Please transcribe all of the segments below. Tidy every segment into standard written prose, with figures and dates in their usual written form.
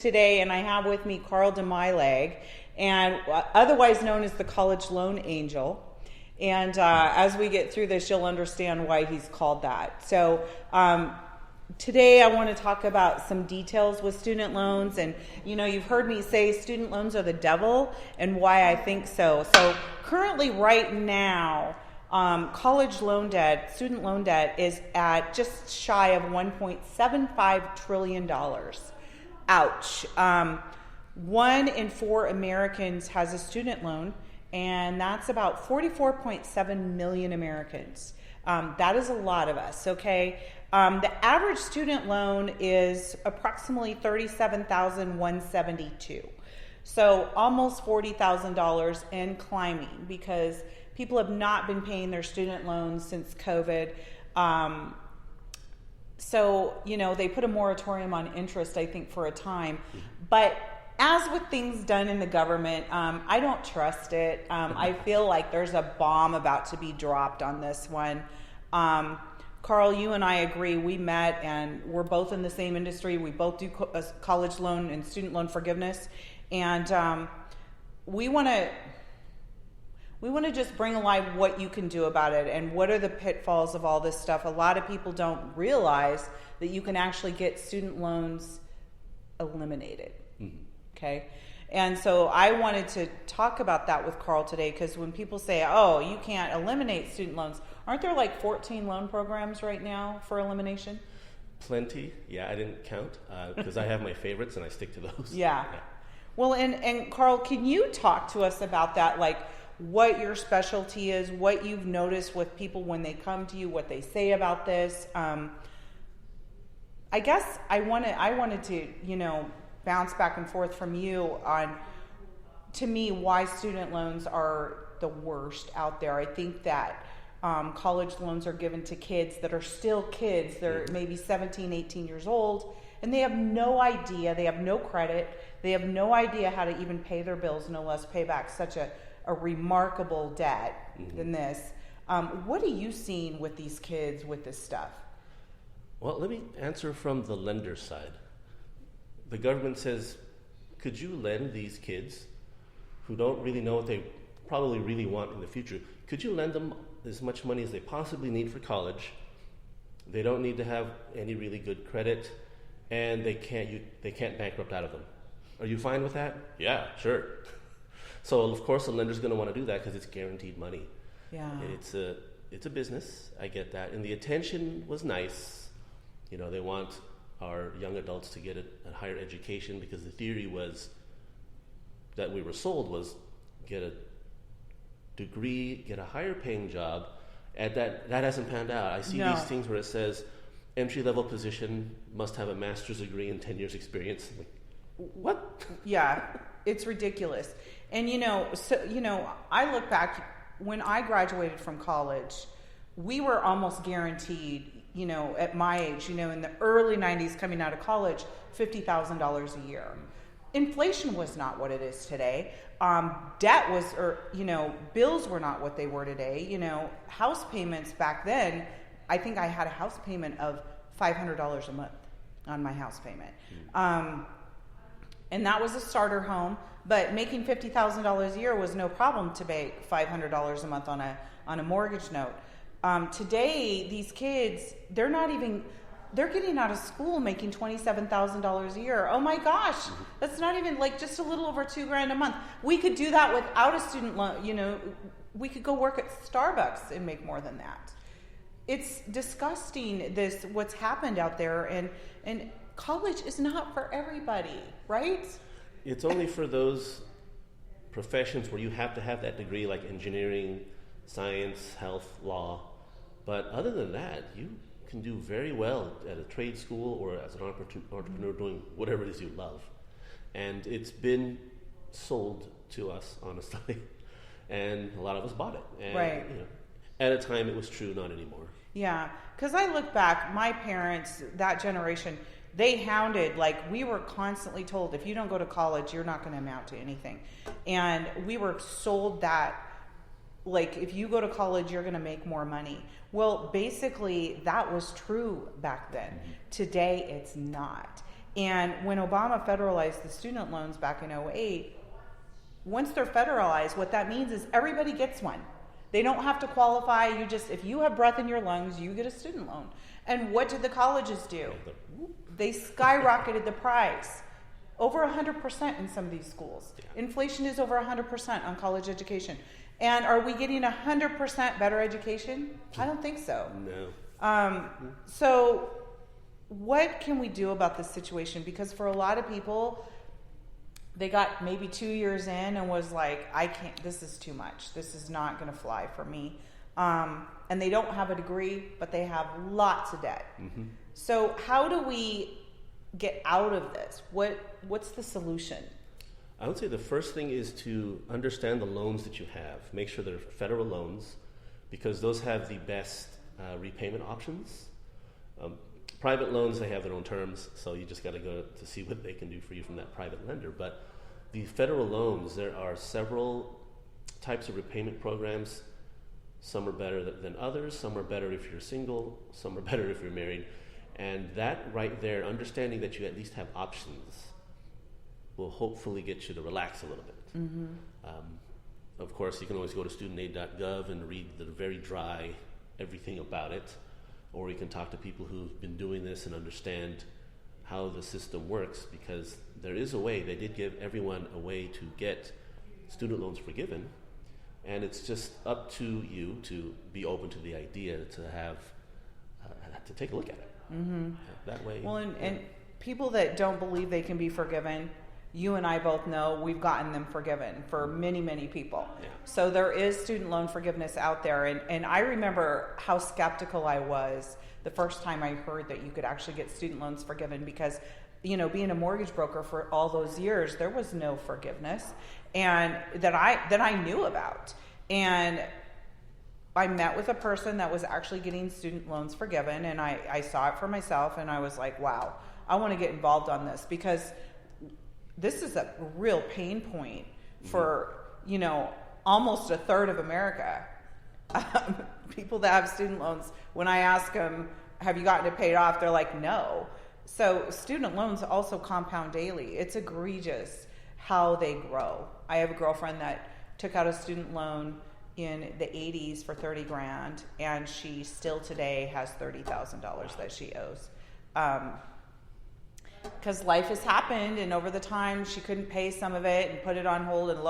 Today, and I have with me Carl Demystifying, and otherwise known as the College Loan Angel. And as we get through this, you'll understand why he's called that. So today I want to talk about some details with student loans. And you've heard me say student loans are the devil, and why I think so. So currently, right now, college loan debt, student loan debt, is at just shy of $1.75 trillion. Ouch. 1 in 4 Americans has a student loan, and that's about 44.7 million Americans. That is a lot of us, okay? The average student loan is approximately $37,172. So almost $40,000 and climbing, because people have not been paying their student loans since COVID. So, they put a moratorium on interest, I think, for a time. But as with things done in the government, I don't trust it. I feel like there's a bomb about to be dropped on this one. Carl, you and I agree. We met, and we're both in the same industry. We both do college loan and student loan forgiveness. And we want to just bring alive what you can do about it and what are the pitfalls of all this stuff. A lot of people don't realize that you can actually get student loans eliminated. Okay? And so I wanted to talk about that with Carl today, because when people say, oh, you can't eliminate student loans, aren't there like 14 loan programs right now for elimination? Plenty. Yeah, I didn't count because I have my favorites and I stick to those. Yeah. Well, and Carl, can you talk to us about that? Like, what your specialty is, what you've noticed with people when they come to you, what they say about this. I guess I wanted to, bounce back and forth from you on, to me, why student loans are the worst out there. I think that college loans are given to kids that are still kids. They're maybe 17, 18 years old, and they have no idea. They have no credit. They have no idea how to even pay their bills, no less pay back such a remarkable debt than this. What are you seeing with these kids with this stuff? Well, let me answer from the lender side. The government says, could you lend these kids who don't really know what they probably really want in the future, could you lend them as much money as they possibly need for college? They don't need to have any really good credit, and they can't bankrupt out of them. Are you fine with that? Yeah, sure. So of course the lender's going to want to do that because it's guaranteed money. Yeah. It's a business. I get that. And the attention was nice. They want our young adults to get a higher education, because the theory was that we were sold was get a degree, get a higher paying job, and that hasn't panned out. I see these things where it says entry level position must have a master's degree and 10 years experience. I'm like, what? Yeah, it's ridiculous. And I look back, when I graduated from college, we were almost guaranteed, at my age, in the early 90s coming out of college, $50,000 a year. Inflation was not what it is today. Debt was, bills were not what they were today. House payments back then, I think I had a house payment of $500 a month on my house payment. And that was a starter home, but making $50,000 a year was no problem to pay $500 a month on a mortgage note. Today, these kids, they're getting out of school making $27,000 a year. Oh my gosh, that's not even just a little over $2,000 a month. We could do that without a student loan. We could go work at Starbucks and make more than that. It's disgusting, what's happened out there, and college is not for everybody, right? It's only for those professions where you have to have that degree, like engineering, science, health, law. But other than that, you can do very well at a trade school or as an entrepreneur doing whatever it is you love. And it's been sold to us, honestly. And a lot of us bought it. And, right. At a time it was true, not anymore. Yeah, because I look back, my parents, that generation, they hounded, we were constantly told, if you don't go to college, you're not going to amount to anything. And we were sold that, if you go to college, you're going to make more money. Well, basically, that was true back then. Today, it's not. And when Obama federalized the student loans back in '08, once they're federalized, what that means is everybody gets one. They don't have to qualify. If you have breath in your lungs, you get a student loan. And what did the colleges do? They skyrocketed the price. Over 100% in some of these schools. Yeah. Inflation is over 100% on college education. And are we getting 100% better education? I don't think so. No. So what can we do about this situation? Because for a lot of people, they got maybe 2 years in and was like, I can't, this is too much. This is not going to fly for me. And they don't have a degree, but they have lots of debt. Mm-hmm. So how do we get out of this? What's the solution? I would say the first thing is to understand the loans that you have. Make sure they're federal loans, because those have the best repayment options. Private loans, they have their own terms, so you just got to go to see what they can do for you from that private lender. But the federal loans, there are several types of repayment programs. Some are better than others. Some are better if you're single. Some are better if you're married. And that right there, understanding that you at least have options, will hopefully get you to relax a little bit. Mm-hmm. Of course, you can always go to studentaid.gov and read the very dry everything about it, or you can talk to people who've been doing this and understand how the system works, because there is a way. They did give everyone a way to get student loans forgiven, and it's just up to you to be open to the idea to have to take a look at it. Mm-hmm. That way. Well, and people that don't believe they can be forgiven, you and I both know we've gotten them forgiven for many, many people. Yeah. So there is student loan forgiveness out there. And I remember how skeptical I was the first time I heard that you could actually get student loans forgiven, because, being a mortgage broker for all those years, there was no forgiveness and that I knew about. And I met with a person that was actually getting student loans forgiven, and I saw it for myself, and I was like, wow, I want to get involved on this, because this is a real pain point for, almost a third of America. People that have student loans, when I ask them, have you gotten it paid off? They're like, no. So student loans also compound daily. It's egregious how they grow. I have a girlfriend that took out a student loan in the 80s for $30,000, and she still today has $30,000 that she owes. Because life has happened, and over the time she couldn't pay some of it and put it on hold, and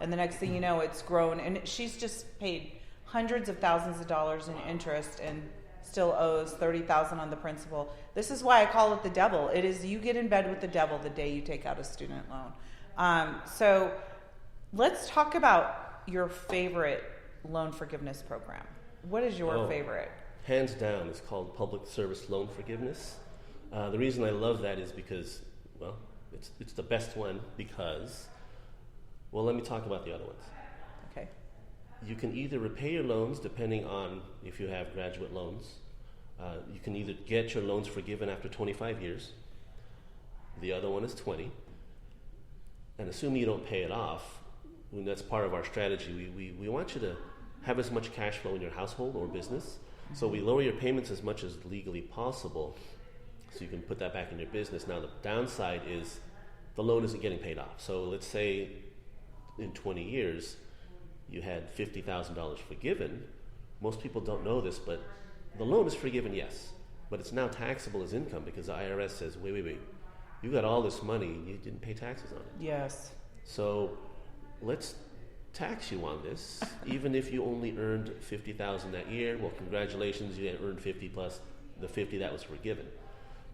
and the next thing you know, it's grown, and she's just paid hundreds of thousands of dollars in interest and still owes $30,000 on the principal. This is why I call it the devil. It is, you get in bed with the devil the day you take out a student loan. So let's talk about your favorite loan forgiveness program. What is your favorite? Hands down, it's called Public Service Loan Forgiveness. The reason I love that is because, it's the best one because, let me talk about the other ones. Okay. You can either repay your loans depending on if you have graduate loans. You can either get your loans forgiven after 25 years. The other one is 20. And assuming you don't pay it off, and that's part of our strategy, we want you to have as much cash flow in your household or business. So we lower your payments as much as legally possible, so you can put that back in your business. Now, the downside is the loan isn't getting paid off. So let's say in 20 years, you had $50,000 forgiven. Most people don't know this, but the loan is forgiven, yes, but it's now taxable as income because the IRS says, wait, you got all this money and you didn't pay taxes on it. Yes. So let's tax you on this, even if you only earned $50,000 that year. Well, congratulations, you earned 50 plus the 50 that was forgiven.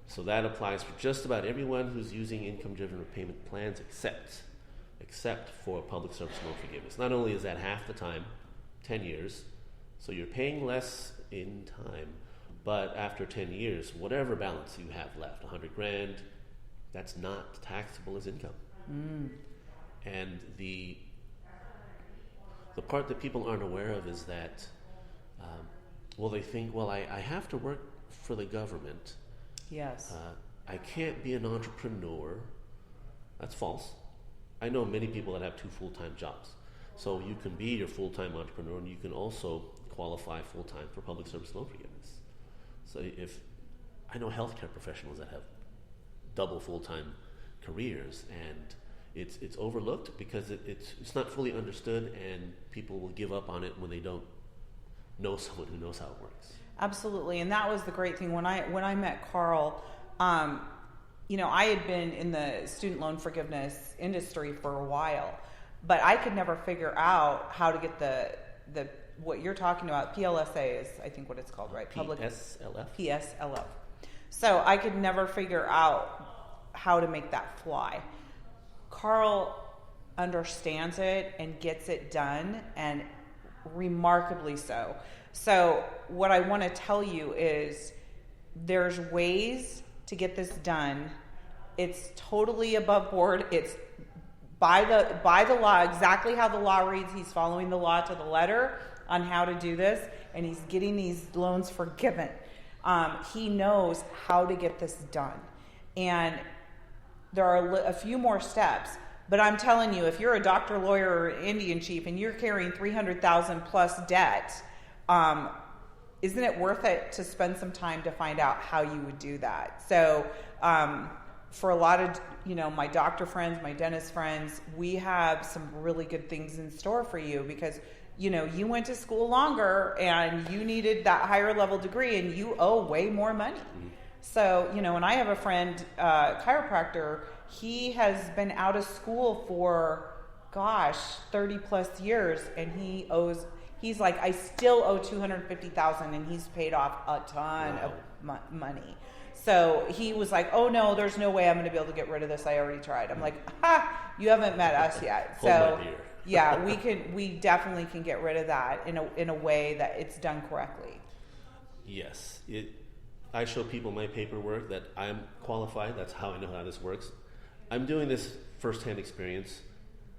So that applies for just about everyone who's using income-driven repayment plans, except for public service loan forgiveness. Not only is that half the time, 10 years, so you're paying less in time, but after 10 years, whatever balance you have left, $100,000, that's not taxable as income. Mm. And the part that people aren't aware of is that, they think, I have to work for the government. Yes. I can't be an entrepreneur. That's false. I know many people that have 2 full-time jobs. So you can be your full-time entrepreneur, and you can also qualify full-time for public service loan forgiveness. So I know healthcare professionals that have double full-time careers, and it's overlooked because it's not fully understood, and people will give up on it when they don't know someone who knows how it works. Absolutely, and that was the great thing when I met Carl. I had been in the student loan forgiveness industry for a while, but I could never figure out how to get the what you're talking about. PLSA is, I think, what it's called, right? PSLF. So I could never figure out how to make that fly. Carl understands it and gets it done, and remarkably so. So what I want to tell you is there's ways to get this done. It's totally above board. It's by the law, exactly how the law reads. He's following the law to the letter on how to do this, and he's getting these loans forgiven. He knows how to get this done. And there are a few more steps, but I'm telling you, if you're a doctor, lawyer, or Indian chief and you're carrying $300,000 plus debt, isn't it worth it to spend some time to find out how you would do that? So for a lot of my doctor friends, my dentist friends, we have some really good things in store for you, because you went to school longer and you needed that higher level degree, and you owe way more money. Mm-hmm. So, and I have a friend, chiropractor, he has been out of school for, 30 plus years, and he's like, I still owe $250,000, and he's paid off a ton of money. So he was like, oh no, there's no way I'm going to be able to get rid of this. I already tried. I'm like, you haven't met us yet. So yeah, we definitely can get rid of that in a way that it's done correctly. Yes. I show people my paperwork that I'm qualified. That's how I know how this works. I'm doing this firsthand experience.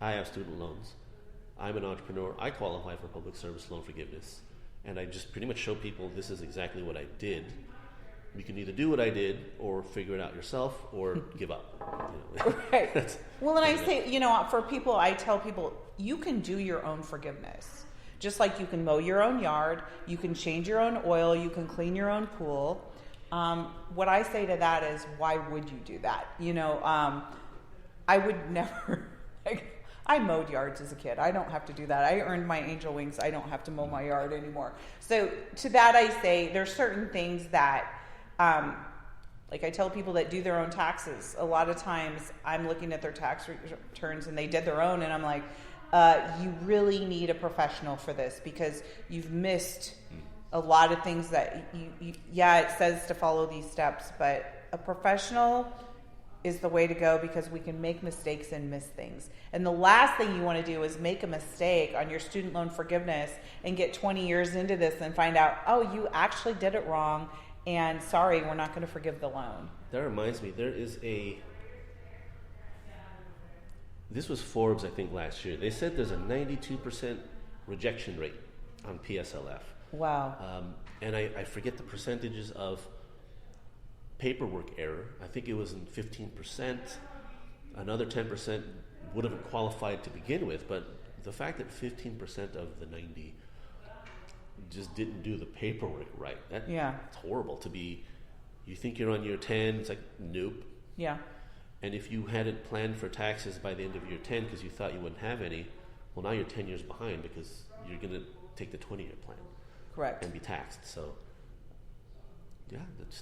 I have student loans. I'm an entrepreneur. I qualify for public service loan forgiveness. And I just pretty much show people this is exactly what I did. You can either do what I did or figure it out yourself or give up. Right. Well, and I say, for people, I tell people, you can do your own forgiveness. Just like you can mow your own yard, you can change your own oil, you can clean your own pool. What I say to that is, why would you do that? I would never... I mowed yards as a kid. I don't have to do that. I earned my angel wings. I don't have to mow my yard anymore. So to that I say, there's certain things that, like I tell people that do their own taxes. A lot of times I'm looking at their tax returns and they did their own, and I'm like, you really need a professional for this, because you've missed a lot of things that it says to follow these steps, but a professional is the way to go, because we can make mistakes and miss things. And the last thing you want to do is make a mistake on your student loan forgiveness and get 20 years into this and find out, oh, you actually did it wrong, and sorry, we're not going to forgive the loan. That reminds me, this was Forbes, I think, last year. They said there's a 92% rejection rate on PSLF. Wow. And I forget the percentages of paperwork error. I think it was in 15%. Another 10% would have qualified to begin with, but the fact that 15% of the 90 just didn't do the paperwork right, that's horrible to be. You think you're on year 10, it's like, nope. Yeah. And if you hadn't planned for taxes by the end of year 10 because you thought you wouldn't have any, well, now you're 10 years behind because you're going to take the 20-year plan. Correct. And be taxed. So, yeah,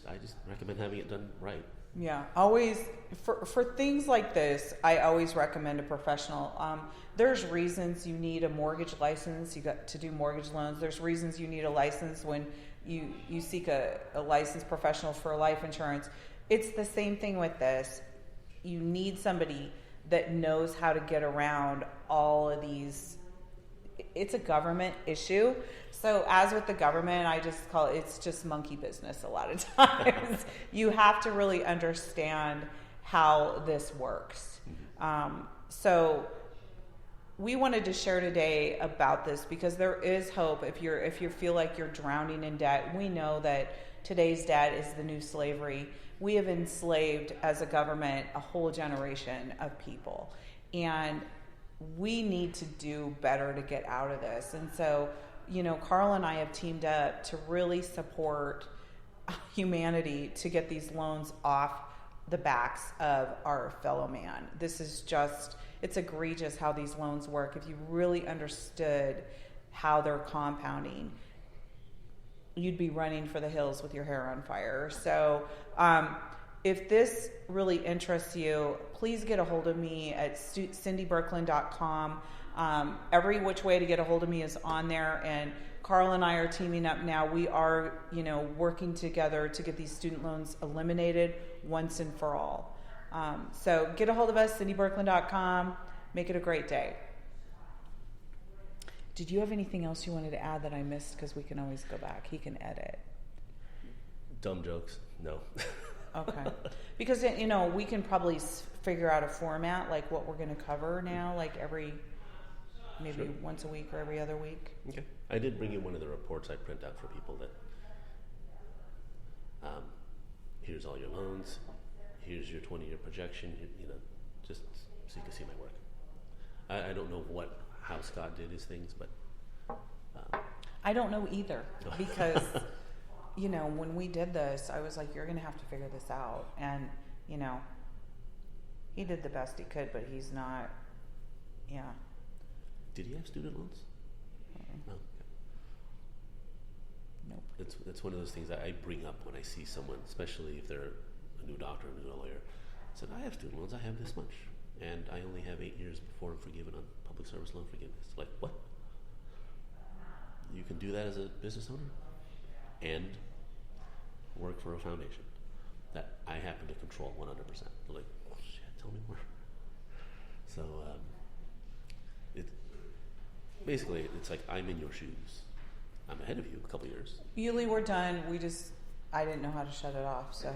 I just recommend having it done right. Yeah, always, for things like this, I always recommend a professional. There's reasons you need a mortgage license. You got to do mortgage loans. There's reasons you need a license when you seek a licensed professional for life insurance. It's the same thing with this. You need somebody that knows how to get around all of these. It's a government issue. So as with the government, I just call it's just monkey business a lot of times. You have to really understand how this works. So we wanted to share today about this because there is hope if you feel like you're drowning in debt. We know that today's debt is the new slavery. We have enslaved as a government a whole generation of people. And we need to do better to get out of this. And so, Carl and I have teamed up to really support humanity to get these loans off the backs of our fellow man. This is just, it's egregious how these loans work. If you really understood how they're compounding, you'd be running for the hills with your hair on fire. So if this really interests you, please get a hold of me at cindyberkland.com. Every which way to get a hold of me is on there, and Carl and I are teaming up now. We are, working together to get these student loans eliminated once and for all. So get a hold of us, cindyberkland.com. Make it a great day. Did you have anything else you wanted to add that I missed? Because we can always go back. He can edit. Dumb jokes? No. Okay. Because, we can probably figure out a format, like what we're going to cover now, like maybe once a week or every other week. Okay. I did bring you one of the reports I print out for people that, here's all your loans, here's your 20-year projection, just so you can see my work. I don't know how Scott did his things, but... I don't know either, because, when we did this, I was like, you're going to have to figure this out. And, he did the best he could, but he's not, Did he have student loans? No. Nope. It's one of those things that I bring up when I see someone, especially if they're a new doctor, a new lawyer. I said, I have student loans, I have this much. And I only have 8 years before I'm forgiven on public service loan forgiveness. Like, what? You can do that as a business owner and work for a foundation that I happen to control 100%. They're like, oh, shit, tell me more. So, basically, it's like I'm in your shoes. I'm ahead of you a couple years. Yuli, we're done. I didn't know how to shut it off, so.